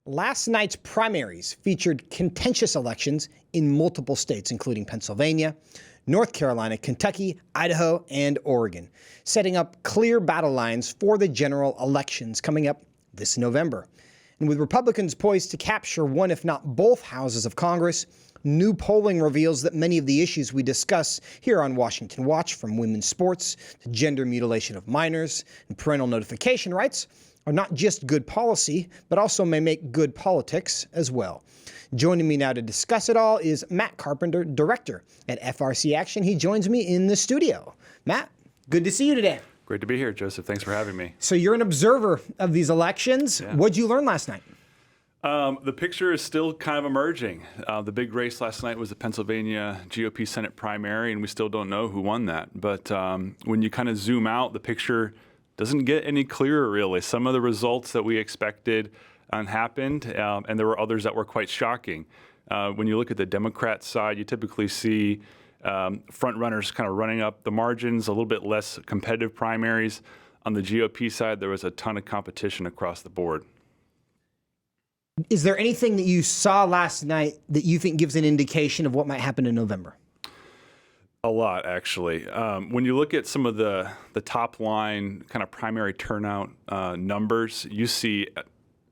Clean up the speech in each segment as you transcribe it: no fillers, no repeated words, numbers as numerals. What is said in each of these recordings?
Last night's primaries featured contentious elections in multiple states, including Pennsylvania, North Carolina, Kentucky, Idaho, and Oregon, setting up clear battle lines for the general elections coming up this November. And with Republicans poised to capture one, if not both, houses of Congress, new polling reveals that many of the issues we discuss here on Washington Watch, from women's sports to gender mutilation of minors and parental notification rights, are not just good policy, but also may make good politics as well. Joining me now to discuss it all is Matt Carpenter, Director at FRC Action. He joins me in the studio. Matt, good to see you today. Great to be here, Joseph. Thanks for having me. So you're an observer of these elections. Yeah. What'd you learn last night? The picture is still kind of emerging. The big race last night was the Pennsylvania GOP Senate primary, and we still don't know who won that. But when you kind of zoom out, the picture doesn't get any clearer, really. Some of the results that we expected happened, and there were others that were quite shocking. When you look at the Democrat side, you typically see front runners kind of running up the margins, a little bit less competitive primaries. On the GOP side, there was a ton of competition across the board. Is there anything that you saw last night that you think gives an indication of what might happen in November? A lot, actually. When you look at some of the top line kind of primary turnout numbers, you see,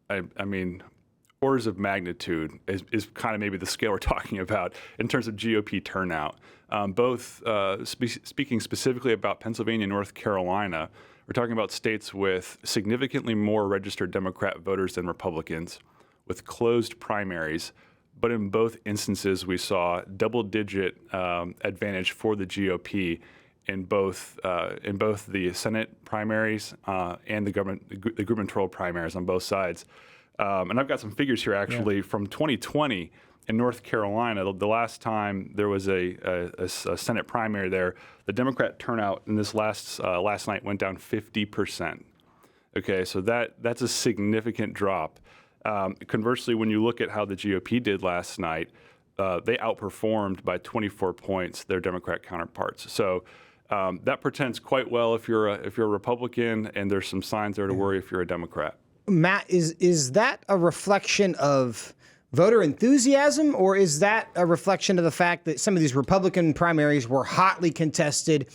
I mean, orders of magnitude is kind of maybe the scale we're talking about in terms of GOP turnout. Speaking specifically about Pennsylvania and North Carolina, we're talking about states with significantly more registered Democrat voters than Republicans, with closed primaries. But in both instances, we saw double-digit advantage for the GOP in both the Senate primaries and the gubernatorial primaries on both sides. And I've got some figures here, actually, from 2020 in North Carolina. The last time there was a Senate primary there, the Democrat turnout in this last night went down 50%. Okay, so that's a significant drop. Conversely, when you look at how the GOP did last night, they outperformed by 24 points their Democrat counterparts. So that portends quite well if you're a Republican, and there's some signs there to worry if you're a Democrat. Matt, is that a reflection of voter enthusiasm, or is that a reflection of the fact that some of these Republican primaries were hotly contested?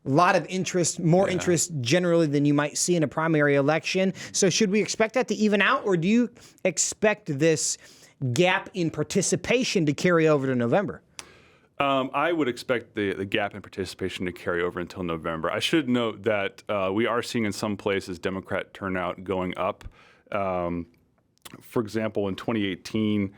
A lot of interest, more interest generally than you might see in a primary election. So should we expect that to even out, or do you expect this gap in participation to carry over to November? I would expect the gap in participation to carry over until November. I should note that we are seeing in some places Democrat turnout going up. For example, in 2018,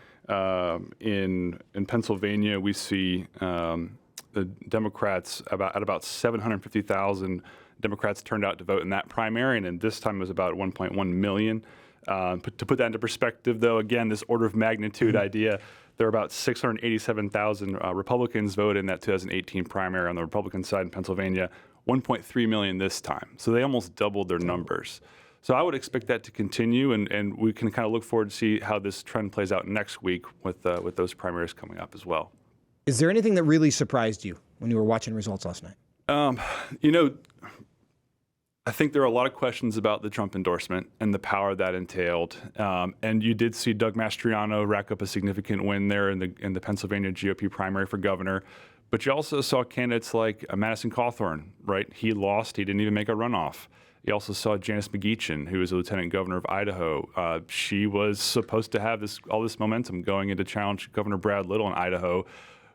in Pennsylvania, we see the Democrats, at about 750,000 Democrats turned out to vote in that primary, and this time it was about 1.1 million. To put that into perspective, though, again, this order of magnitude idea, there were about 687,000 Republicans voted in that 2018 primary on the Republican side in Pennsylvania, 1.3 million this time. So they almost doubled their numbers. So I would expect that to continue, and we can kind of look forward to see how this trend plays out next week with those primaries coming up as well. Is there anything that really surprised you when you were watching results last night? I think there are a lot of questions about the Trump endorsement and the power that entailed. And you did see Doug Mastriano rack up a significant win there in the Pennsylvania GOP primary for governor. But you also saw candidates like Madison Cawthorn, right? He lost. He didn't even make a runoff. You also saw Janice McGeachin, who is a lieutenant governor of Idaho. She was supposed to have all this momentum going into challenge Governor Brad Little in Idaho,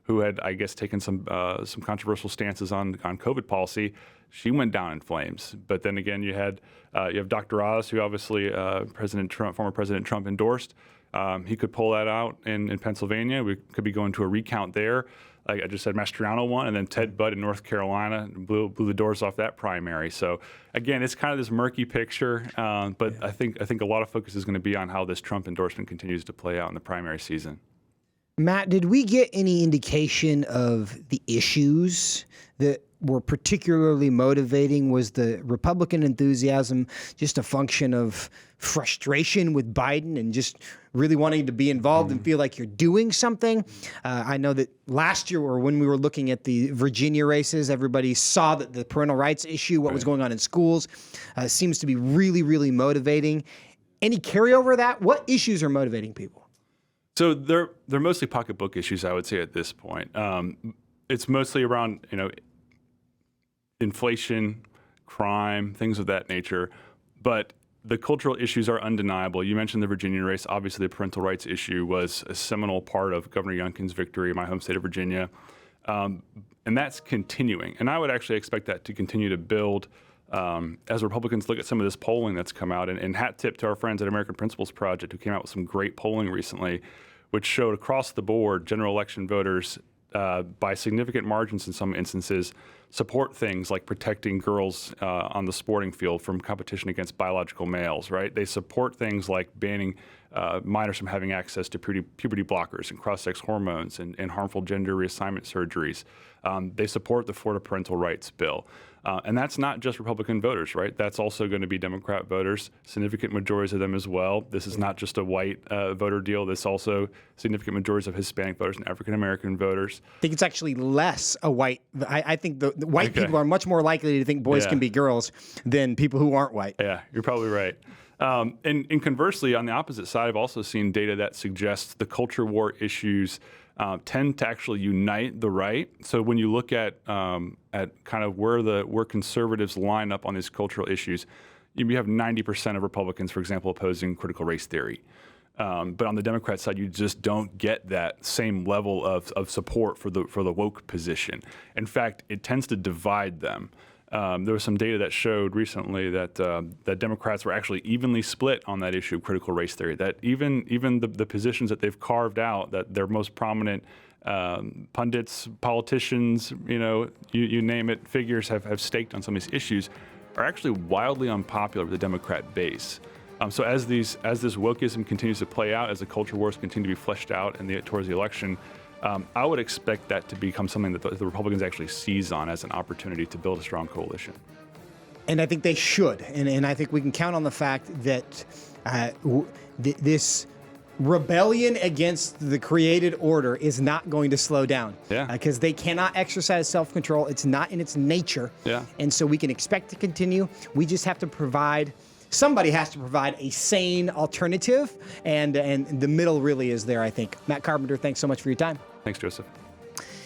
who had, I guess, taken some controversial stances on COVID policy. She went down in flames. But then again, you have Dr. Oz, who obviously former President Trump endorsed. He could pull that out in Pennsylvania. We could be going to a recount there. Like I just said, Mastriano won, and then Ted Budd in North Carolina blew the doors off that primary. So again, it's kind of this murky picture. But I think a lot of focus is going to be on how this Trump endorsement continues to play out in the primary season. Matt, did we get any indication of the issues that were particularly motivating? Was the Republican enthusiasm just a function of frustration with Biden and just really wanting to be involved and feel like you're doing something? I know that last year, or when we were looking at the Virginia races, everybody saw that the parental rights issue, what was going on in schools, seems to be really, really motivating. Any carryover of that? What issues are motivating people? So they're mostly pocketbook issues, I would say, at this point. It's mostly around inflation, crime, things of that nature. But the cultural issues are undeniable. You mentioned the Virginia race. Obviously, the parental rights issue was a seminal part of Governor Youngkin's victory in my home state of Virginia. And that's continuing. And I would actually expect that to continue to build as Republicans look at some of this polling that's come out. And hat tip to our friends at American Principles Project, who came out with some great polling recently, which showed across the board general election voters by significant margins in some instances support things like protecting girls on the sporting field from competition against biological males, right? They support things like banning minors from having access to puberty blockers and cross-sex hormones and harmful gender reassignment surgeries. They support the Florida parental rights bill. And that's not just Republican voters, right? That's also going to be Democrat voters, significant majorities of them as well. This is not just a white voter deal. This also significant majorities of Hispanic voters and African-American voters. I think it's actually less a white. I think the white people are much more likely to think boys can be girls than people who aren't white. Yeah, you're probably right. And conversely, on the opposite side, I've also seen data that suggests the culture war issues tend to actually unite the right. So when you look at kind of where conservatives line up on these cultural issues, you have 90% of Republicans, for example, opposing critical race theory. But on the Democrat side, you just don't get that same level of support for the woke position. In fact, it tends to divide them. There was some data that showed recently that Democrats were actually evenly split on that issue of critical race theory. That even the positions that they've carved out, that their most prominent pundits, politicians, you name it, figures have staked on some of these issues, are actually wildly unpopular with the Democrat base. So as this wokeism continues to play out, as the culture wars continue to be fleshed out towards the election, I would expect that to become something that the Republicans actually seize on as an opportunity to build a strong coalition. And I think they should. And I think we can count on the fact that this rebellion against the created order is not going to slow down. Yeah. Because they cannot exercise self-control. It's not in its nature. Yeah. And so we can expect to continue. We just have to provide. Somebody has to provide a sane alternative, and the middle really is there, I think. Matt Carpenter, thanks so much for your time. Thanks, Joseph.